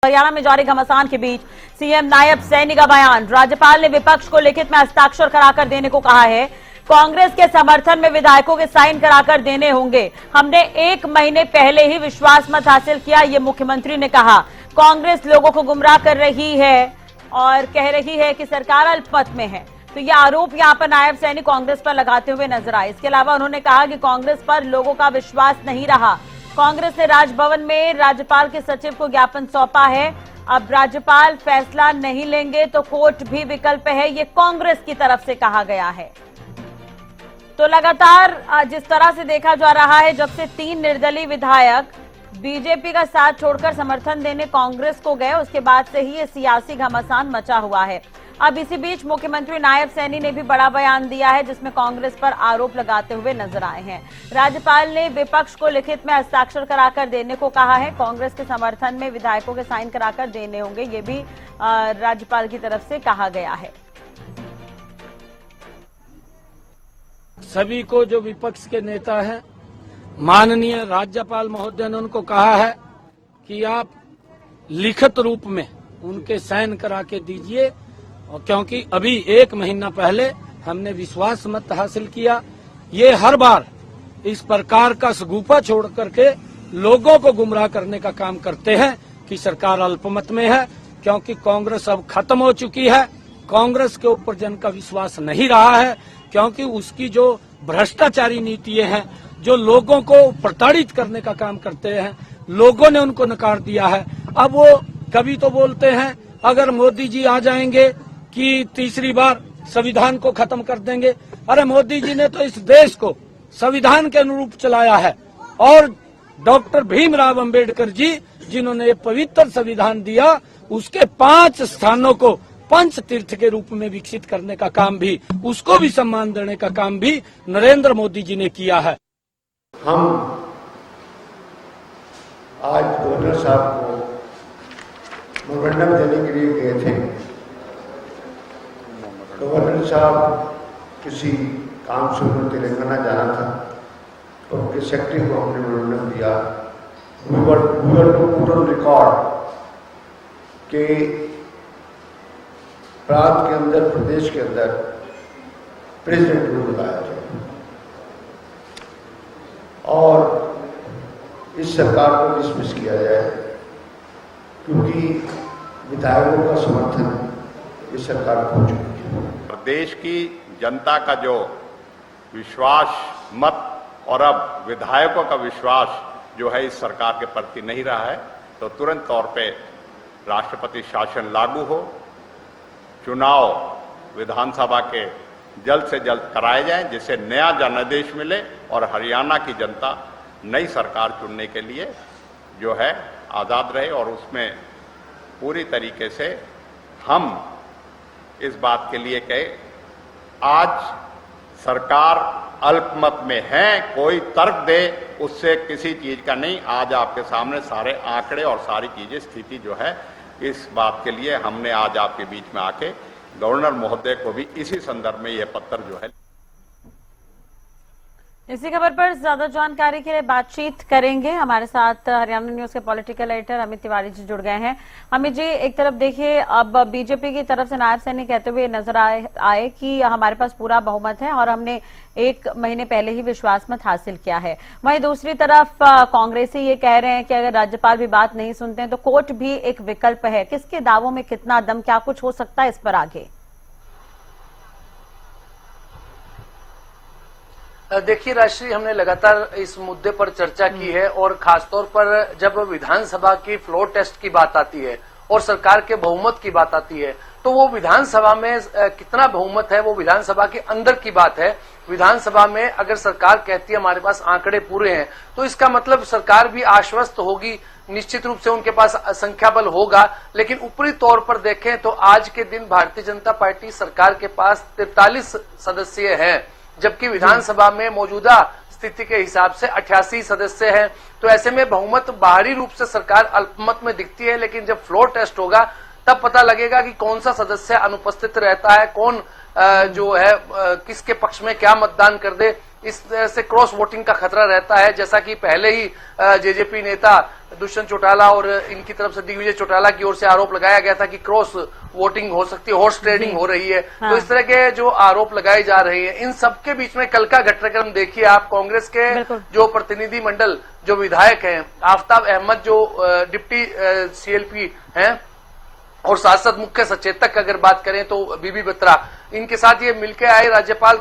हरियाणा में जारी घमासान के बीच सीएम नायब सैनी का बयान। राज्यपाल ने विपक्ष को लिखित में हस्ताक्षर कराकर देने को कहा है। कांग्रेस के समर्थन में विधायकों के साइन कराकर देने होंगे। हमने 1 महीने पहले ही विश्वास मत हासिल किया, ये मुख्यमंत्री ने कहा। कांग्रेस लोगों को गुमराह कर रही है और कह रही है कि सरकार अल्पमत में है। तो ये आरोप यहां पर नायब सैनी कांग्रेस पर लगाते हुए नजर आए। इसके अलावा उन्होंने कहा कि कांग्रेस पर लोगों का विश्वास नहीं रहा। कांग्रेस ने राजभवन में राज्यपाल के सचिव को ज्ञापन सौंपा है। अब राज्यपाल फैसला नहीं लेंगे तो कोर्ट भी विकल्प है, ये कांग्रेस की तरफ से कहा गया है। तो लगातार जिस तरह से देखा जा रहा है, जब से 3 निर्दलीय विधायक बीजेपी का साथ छोड़कर समर्थन देने कांग्रेस को गए, उसके बाद से ही ये सियासी घमासान मचा हुआ है। अब इसी बीच मुख्यमंत्री नायब सैनी ने भी बड़ा बयान दिया है, जिसमें कांग्रेस पर आरोप लगाते हुए नजर आए हैं। राज्यपाल ने विपक्ष को लिखित में हस्ताक्षर कराकर देने को कहा है। कांग्रेस के समर्थन में विधायकों के साइन कराकर देने होंगे, ये भी राज्यपाल की तरफ से कहा गया है। सभी को जो विपक्ष के नेता हैं, माननीय राज्यपाल महोदय ने उनको कहा है कि आप लिखित रूप में उनके साइन करा के दीजिए, और क्योंकि अभी 1 महीना पहले हमने विश्वास मत हासिल किया। ये हर बार इस प्रकार का सगुफा छोड़ करके लोगों को गुमराह करने का काम करते हैं कि सरकार अल्पमत में है, क्योंकि कांग्रेस अब खत्म हो चुकी है। कांग्रेस के ऊपर जन का विश्वास नहीं रहा है, क्योंकि उसकी जो भ्रष्टाचारी नीतियां हैं, जो लोगों को प्रताड़ित करने का काम करते हैं, लोगों ने उनको नकार दिया है। अब वो कभी तो बोलते हैं अगर मोदी जी आ जाएंगे कि तीसरी बार संविधान को खत्म कर देंगे। अरे मोदी जी ने तो इस देश को संविधान के अनुरूप चलाया है, और डॉक्टर भीमराव अंबेडकर जी जिन्होंने ये पवित्र संविधान दिया, उसके 5 स्थानों को पंच तीर्थ के रूप में विकसित करने का काम भी, उसको भी सम्मान देने का काम भी नरेंद्र मोदी जी ने किया है। हम आज गवर्नर साहब को मेमोरेंडम देने के लिए गए थे। गवर्नर साहब किसी काम से उन्होंने तेलंगाना जाना था, तो उनके सेक्रेटरी को हमने मेमोरेंडम दिया। We were to put on record के प्रांत के अंदर, प्रदेश के अंदर प्रेसिडेंट रूल लगाया जाए और इस सरकार को डिसमिस किया जाए, क्योंकि विधायकों का समर्थन इस सरकार खो चुकी है। प्रदेश की जनता का जो विश्वास मत और अब विधायकों का विश्वास जो है इस सरकार के प्रति नहीं रहा है, तो तुरंत तौर पे राष्ट्रपति शासन लागू हो, चुनाव विधानसभा के जल्द से जल्द कराए जाएं, जिससे नया जनादेश मिले और हरियाणा की जनता नई सरकार चुनने के लिए जो है आज़ाद रहे। और उसमें पूरी तरीके से हम इस बात के लिए कहे, आज सरकार अल्पमत में है, कोई तर्क दे उससे किसी चीज का नहीं। आज आपके सामने सारे आंकड़े और सारी चीजें, स्थिति जो है, इस बात के लिए हमने आज आपके बीच में आके गवर्नर महोदय को भी इसी संदर्भ में यह पत्र जो है। इसी खबर पर ज्यादा जानकारी के लिए बातचीत करेंगे। हमारे साथ हरियाणा न्यूज के पॉलिटिकल एडिटर अमित तिवारी जी जुड़ गए हैं। अमित जी, एक तरफ देखिए, अब बीजेपी की तरफ से नायब सैनी कहते हुए नजर आए कि हमारे पास पूरा बहुमत है और हमने 1 महीने पहले ही विश्वास मत हासिल किया है। वहीं दूसरी तरफ कांग्रेसी ये कह रहे हैं कि अगर राज्यपाल भी बात नहीं सुनते हैं तो कोर्ट भी एक विकल्प है। किसके दावों में कितना दम, क्या कुछ हो सकता है इस पर आगे? देखिए राष्ट्रीय, हमने लगातार इस मुद्दे पर चर्चा की है, और खासतौर पर जब विधानसभा की फ्लोर टेस्ट की बात आती है और सरकार के बहुमत की बात आती है, तो वो विधानसभा में कितना बहुमत है वो विधानसभा के अंदर की बात है। विधानसभा में अगर सरकार कहती है हमारे पास आंकड़े पूरे हैं, तो इसका मतलब सरकार भी आश्वस्त होगी, निश्चित रूप से उनके पास संख्या बल होगा। लेकिन ऊपरी तौर पर देखें तो आज के दिन भारतीय जनता पार्टी सरकार के पास 43 सदस्य हैं, जबकि विधानसभा में मौजूदा स्थिति के हिसाब से 88 सदस्य हैं। तो ऐसे में बहुमत बाहरी रूप से सरकार अल्पमत में दिखती है, लेकिन जब फ्लोर टेस्ट होगा तब पता लगेगा कि कौन सा सदस्य अनुपस्थित रहता है, कौन जो है किसके पक्ष में क्या मतदान कर दे। इस से क्रॉस वोटिंग का खतरा रहता है, जैसा कि पहले ही जेजेपी नेता दुष्यंत चौटाला और इनकी तरफ से दिग्विजय चौटाला की ओर से आरोप लगाया गया था कि क्रॉस वोटिंग हो सकती है, हॉर्स ट्रेडिंग हो रही है। हाँ। तो इस तरह के जो आरोप लगाए जा रहे हैं, इन सबके बीच में कल का घटनाक्रम देखिए आप। कांग्रेस के जो प्रतिनिधि मंडल जो विधायक हैं, आफ्ताब अहमद जो डिप्टी सीएलपी हैं और साथ साथ मुख्य सचेतक अगर बात करें तो बीबी बत्रा, इनके साथ ये मिलकर आए। राज्यपाल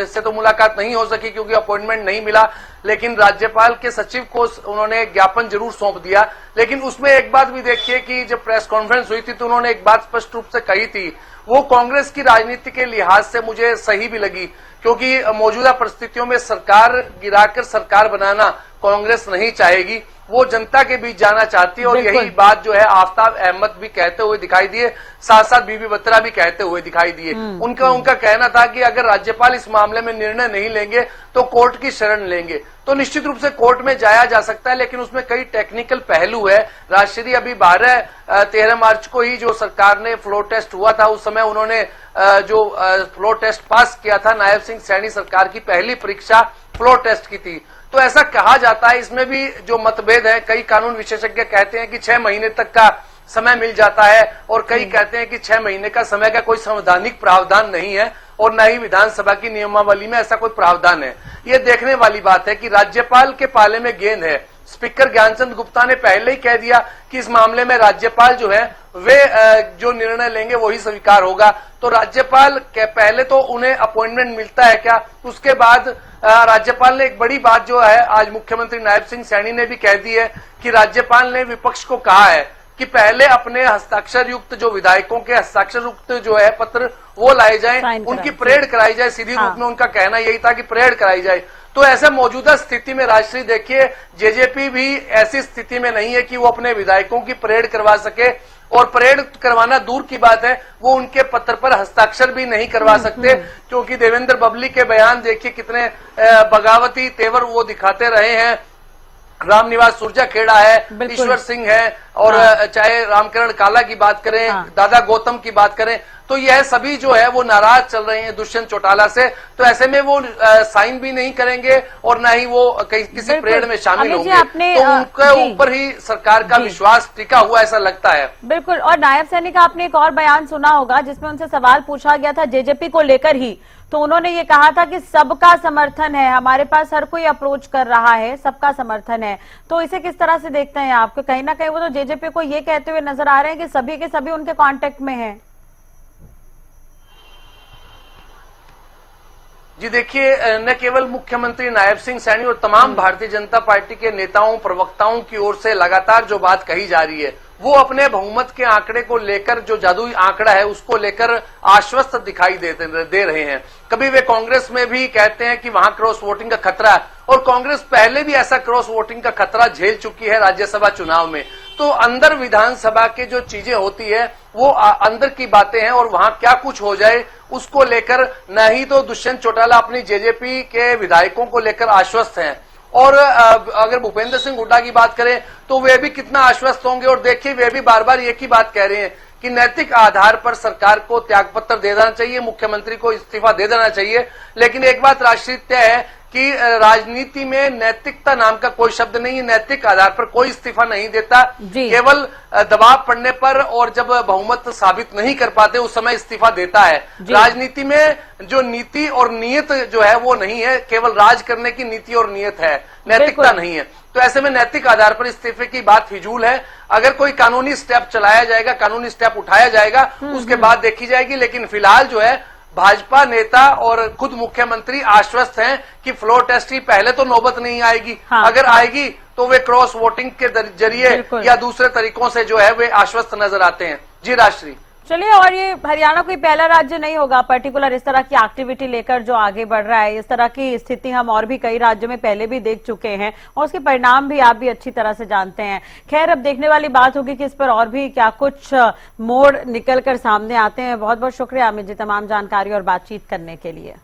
से तो मुलाकात नहीं हो सकी क्योंकि अपॉइंटमेंट नहीं मिला, लेकिन राज्यपाल के सचिव को उन्होंने ज्ञापन जरूर सौंप दिया। लेकिन उसमें एक बात भी देखिए कि जब प्रेस कॉन्फ्रेंस हुई थी तो उन्होंने एक बात स्पष्ट रूप से कही थी, वो कांग्रेस की राजनीति के लिहाज से मुझे सही भी लगी, क्योंकि मौजूदा परिस्थितियों में सरकार गिराकर सरकार बनाना कांग्रेस नहीं चाहेगी, वो जनता के बीच जाना चाहती है। और यही बात जो है आफ्ताब अहमद भी कहते हुए दिखाई दिए, साथ साथ बीबी बत्रा भी कहते हुए दिखाई दिए। उनका कहना था कि अगर राज्यपाल इस मामले में निर्णय नहीं लेंगे तो कोर्ट की शरण लेंगे। तो निश्चित रूप से कोर्ट में जाया जा सकता है, लेकिन उसमें कई टेक्निकल पहलू है। राष्ट्रीय अभी 13 मार्च को ही जो सरकार ने फ्लोर टेस्ट हुआ था, उस समय उन्होंने जो फ्लोर टेस्ट पास किया था, नायब सिंह सैनी सरकार की पहली परीक्षा फ्लोर टेस्ट की थी। तो ऐसा कहा जाता है, इसमें भी जो मतभेद है, कई कानून विशेषज्ञ कहते हैं कि 6 महीने तक का समय मिल जाता है और कई कहते हैं कि 6 महीने का समय का कोई संवैधानिक प्रावधान नहीं है और न ही विधानसभा की नियमावली में ऐसा कोई प्रावधान है। ये देखने वाली बात है कि राज्यपाल के पाले में गेंद है। स्पीकर ज्ञानचंद गुप्ता ने पहले ही कह दिया कि इस मामले में राज्यपाल जो है वे जो निर्णय लेंगे वही स्वीकार होगा। तो राज्यपाल के पहले तो उन्हें अपॉइंटमेंट मिलता है क्या, उसके बाद राज्यपाल ने एक बड़ी बात जो है आज मुख्यमंत्री नायब सिंह सैनी ने भी कह दी है कि राज्यपाल ने विपक्ष को कहा है कि पहले अपने हस्ताक्षर युक्त जो विधायकों के हस्ताक्षर युक्त जो है पत्र वो लाए जाएं, उनकी परेड कराई जाए। सीधी रूप में उनका कहना यही था कि परेड कराई जाए। तो ऐसे मौजूदा स्थिति में राष्ट्रीय देखिए जेजेपी भी ऐसी स्थिति में नहीं है कि वो अपने विधायकों की परेड करवा सके, और परेड करवाना दूर की बात है, वो उनके पत्र पर हस्ताक्षर भी नहीं करवा सकते, क्योंकि देवेंद्र बबली के बयान देखिए कितने बगावती तेवर वो दिखाते रहे हैं। रामनिवास सुरजाखेड़ा है, ईश्वर सिंह है, और चाहे रामकरण काला की बात करें, दादा गौतम की बात करें, तो यह सभी जो है वो नाराज चल रहे हैं दुष्यंत चौटाला से। तो ऐसे में वो साइन भी नहीं करेंगे और न ही वो किसी परेड में शामिल होंगे। तो उनके ऊपर ही सरकार का विश्वास टिका हुआ ऐसा लगता है। बिल्कुल। और नायब सैनी का आपने एक और बयान सुना होगा जिसमें उनसे सवाल पूछा गया था जेजेपी को लेकर ही, तो उन्होंने ये कहा था कि सबका समर्थन है, हमारे पास हर कोई अप्रोच कर रहा है, सबका समर्थन है। तो इसे किस तरह से देखते हैं आप? कहीं ना कहीं वो तो जेजेपी को ये कहते हुए नजर आ रहे हैं कि सभी के सभी उनके कांटेक्ट में हैं। जी देखिए, न केवल मुख्यमंत्री नायब सिंह सैनी और तमाम भारतीय जनता पार्टी के नेताओं प्रवक्ताओं की ओर से लगातार जो बात कही जा रही है, वो अपने बहुमत के आंकड़े को लेकर, जो जादुई आंकड़ा है उसको लेकर आश्वस्त दिखाई दे रहे हैं। कभी वे कांग्रेस में भी कहते हैं कि वहां क्रॉस वोटिंग का खतरा है, और कांग्रेस पहले भी ऐसा क्रॉस वोटिंग का खतरा झेल चुकी है राज्यसभा चुनाव में। तो अंदर विधानसभा के जो चीजें होती है वो अंदर की बातें हैं, और वहां क्या कुछ हो जाए उसको लेकर न ही तो दुष्यंत चौटाला अपनी जेजेपी के विधायकों को लेकर आश्वस्त हैं, और अगर भूपेंद्र सिंह हुड्डा की बात करें तो वे भी कितना आश्वस्त होंगे। और देखिए, वे भी बार बार एक ही बात कह रहे हैं कि नैतिक आधार पर सरकार को त्यागपत्र दे देना चाहिए, मुख्यमंत्री को इस्तीफा दे देना चाहिए। लेकिन एक बात राष्ट्रीय तय है कि राजनीति में नैतिकता नाम का कोई शब्द नहीं है। नैतिक आधार पर कोई इस्तीफा नहीं देता, केवल दबाव पड़ने पर और जब बहुमत साबित नहीं कर पाते उस समय इस्तीफा देता है। राजनीति में जो नीति और नियत जो है वो नहीं है, केवल राज करने की नीति और नियत है, नैतिकता नहीं है। तो ऐसे में नैतिक आधार पर इस्तीफे की बात फिजूल है। अगर कोई कानूनी स्टेप चलाया जाएगा, कानूनी स्टेप उठाया जाएगा, उसके बाद देखी जाएगी। लेकिन फिलहाल जो है भाजपा नेता और खुद मुख्यमंत्री आश्वस्त हैं कि फ्लोर टेस्ट की पहले तो नौबत नहीं आएगी। अगर आएगी तो वे क्रॉस वोटिंग के जरिए या दूसरे तरीकों से जो है वे आश्वस्त नजर आते हैं। जी राष्ट्रीय। चलिए, और ये हरियाणा कोई पहला राज्य नहीं होगा पर्टिकुलर इस तरह की एक्टिविटी लेकर जो आगे बढ़ रहा है। इस तरह की स्थिति हम और भी कई राज्यों में पहले भी देख चुके हैं और उसके परिणाम भी आप भी अच्छी तरह से जानते हैं। खैर, अब देखने वाली बात होगी कि इस पर और भी क्या कुछ मोड़ निकल कर सामने आते हैं। बहुत बहुत शुक्रिया अमित जी तमाम जानकारी और बातचीत करने के लिए।